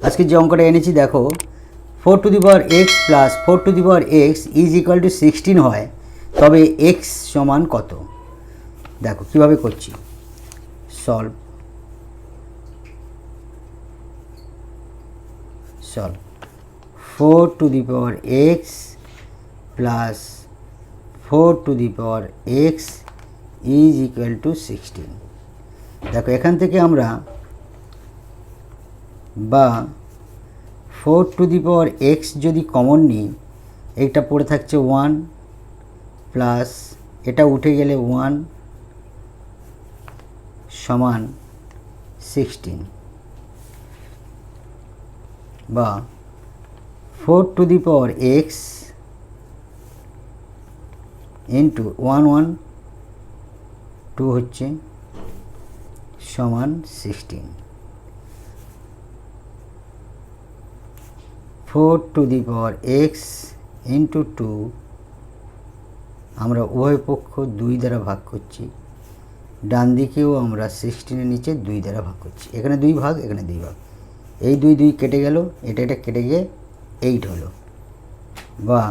আজকে যে অঙ্কটা এনেছি দেখো, 4 to the power x plus 4 to the power x is equal to 16 হয়, তবে এক্স সমান কত? দেখো কীভাবে করছি, solve 4 to the power x plus 4 to the power x is equal to 16। দেখো এখান থেকে আমরা বা 4 টু দি পাওয়ার এক্স যদি কমন নিই, এইটা পড়ে থাকছে 1 প্লাস এটা উঠে গেলে 1 সমান 16, বা 4 to the power x into 1 1 2 হচ্ছে সমান 16। 4 to the power x into 2 আমরা উভয় পক্ষ 2 দ্বারা ভাগ করছি, ডান দিকেও আমরা 16-এর নিচে 2 দ্বারা ভাগ করছি। এখানে 2 ভাগ, এখানে 2 ভাগ, এই 2 2 কেটে গেল, এটা কেটে গিয়ে 8 হলো, বা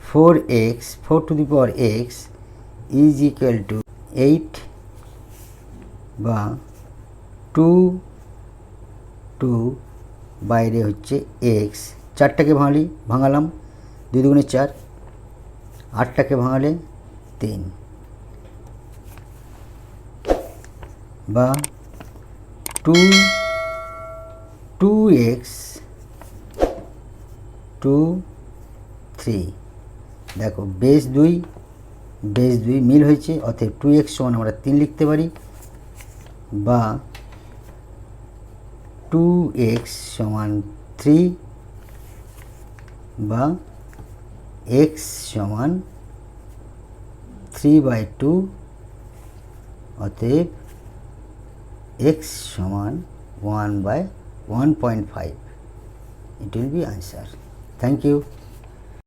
4x 4 to the power x is equal to 8, বা 2 2 বাইরে হচ্ছে এক্স, 4টাকে ভাঙালাম 2 দুগুণে 4, 8টাকে ভাঙালে 3, বা 2x 2 3। দেখো বেস 2 মিল হয়েছে, অতএব 2x সমান আমরা 3 লিখতে পারি, বা 2x সমান 3, বা x সমান 3/2, অতএব x সমান 1/1.5। It will be answer. Thank you.